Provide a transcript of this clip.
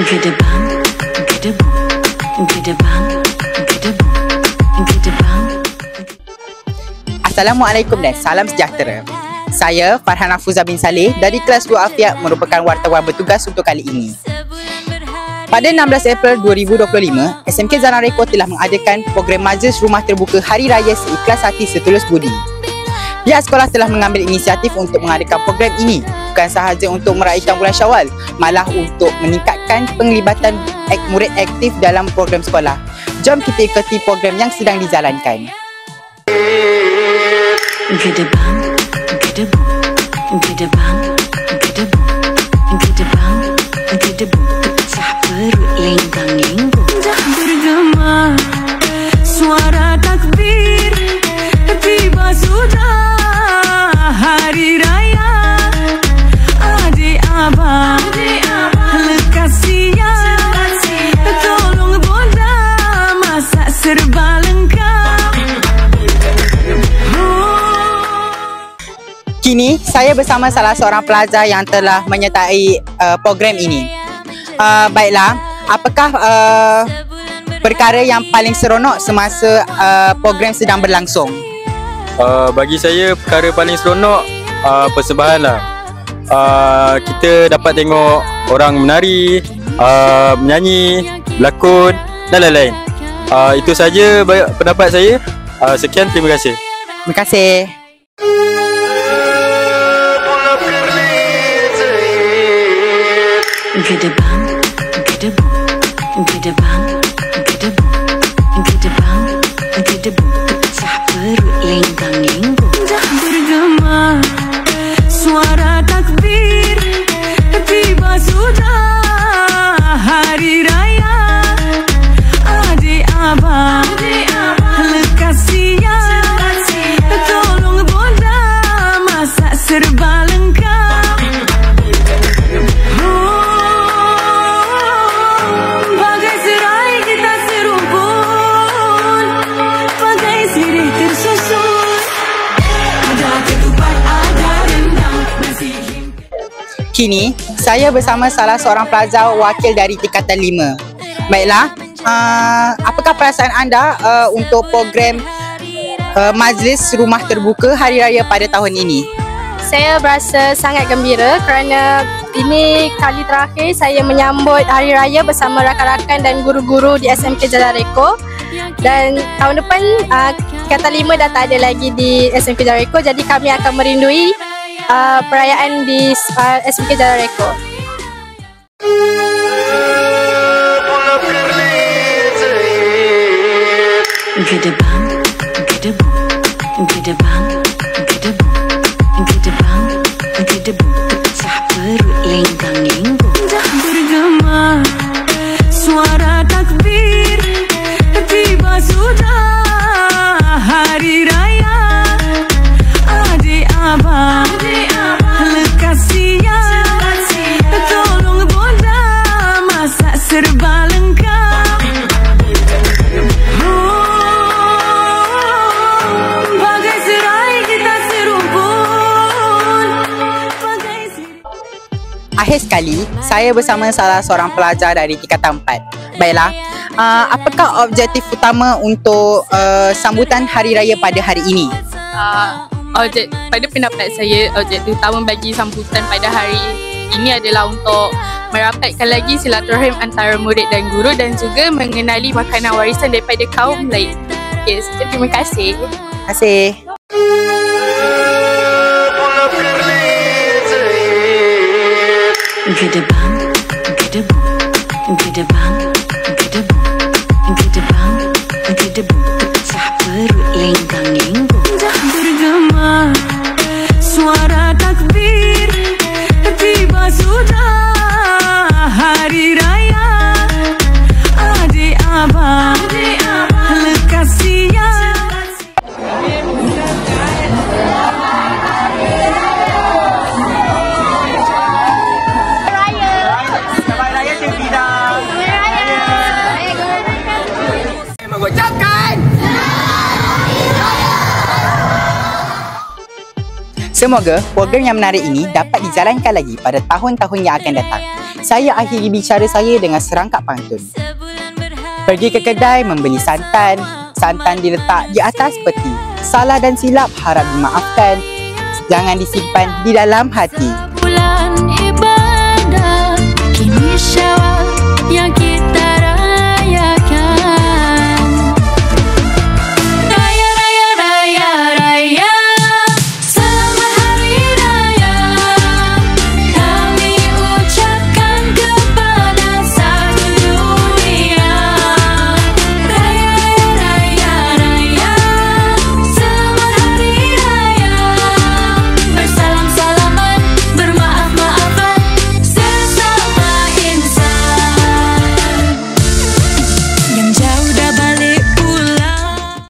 Gedebang, gedebung, gedebang, gedebung, gedebang. Assalamualaikum dan salam sejahtera. Saya Farhan Afuzah bin Saleh dari kelas 2 Afiat merupakan wartawan bertugas untuk kali ini. Pada 16 April 2025, SMK Zahran Reko telah mengadakan program Majlis Rumah Terbuka Hari Raya Seikhlas Hati Setulus Budi. Pihak sekolah telah mengambil inisiatif untuk mengadakan program ini bukan sahaja untuk meraihkan bulan Syawal, malah untuk meningkatkan penglibatan murid aktif dalam program sekolah. Jom kita ikuti program yang sedang dijalankan. Gedebang, gedebung, gedebang, gedebung, gedebang, gedebung. Pecah perut lenggang-lenggong. Dah bergema suara takbir, tiba sudah hari raya. Adik abang lekas siap, tolong bonda masak serba lengkap. Kini saya bersama salah seorang pelajar yang telah menyertai program ini. Baiklah, apakah perkara yang paling seronok semasa program sedang berlangsung? Bagi saya perkara paling seronok persembahan lah. Kita dapat tengok orang menari, menyanyi, berlakon dan lain-lain. Itu saja pendapat saya. Sekian, terima kasih. Terima kasih. Gedebang, gedebung, gedebang, gedebung, gedebang, gedebung. Pecah perut lenggang-lenggong. Dah bergema suara takbir, tiba sudah hari raya. Adik abang lekas siap, tolong bonda masak serba lengkap. Bagai serai kita serumpun, bagai sirih tersusun. Ada ketupat, ada rendang, nasi himpit. Kini saya bersama salah seorang pelajar wakil dari tingkatan 5. Baiklah, apakah perasaan anda untuk program Majlis Rumah Terbuka Hari Raya pada tahun ini? Saya berasa sangat gembira kerana ini kali terakhir saya menyambut Hari Raya bersama rakan-rakan dan guru-guru di SMK Zahran Reko. Dan tahun depan tingkatan 5 dah tak ada lagi di SMK Zahran Reko, jadi kami akan merindui perayaan di SMK Zahran Reko. Gedebang, gedebung, gedebang, gedebung, gedebang, gedebung. Pecah perut lenggang-lenggong. Dah bergema suara takbir, tiba sudah hari raya. Adik abang lekas siap, tolong bonda masak serba lengkap. Bagai serai kita serumpun, bagai sirih. Akhir sekali, saya bersama salah seorang pelajar dari tingkatan 4. Baiklah, apakah objektif utama untuk sambutan Hari Raya pada hari ini? Pada pendapat saya, objektif utama bagi sambutan pada hari ini adalah untuk merapatkan lagi silaturahim antara murid dan guru dan juga mengenali makanan warisan daripada kaum lain. Okay, terima kasih. Terima kasih. Gedebang, gedebung, gedebang, gedebung, gedebang, gedebung. Pecah perut lenggang-lenggong. Dah bergema suara takbir, tiba sudah hari raya. Adik abang lekas siap. Semoga program yang menarik ini dapat dijalankan lagi pada tahun-tahun yang akan datang. saya akhiri bicara saya dengan serangkap pantun. Pergi ke kedai membeli santan, santan diletak di atas peti. Salah dan silap harap dimaafkan, jangan disimpan di dalam hati. Bulan ibadah kini syawal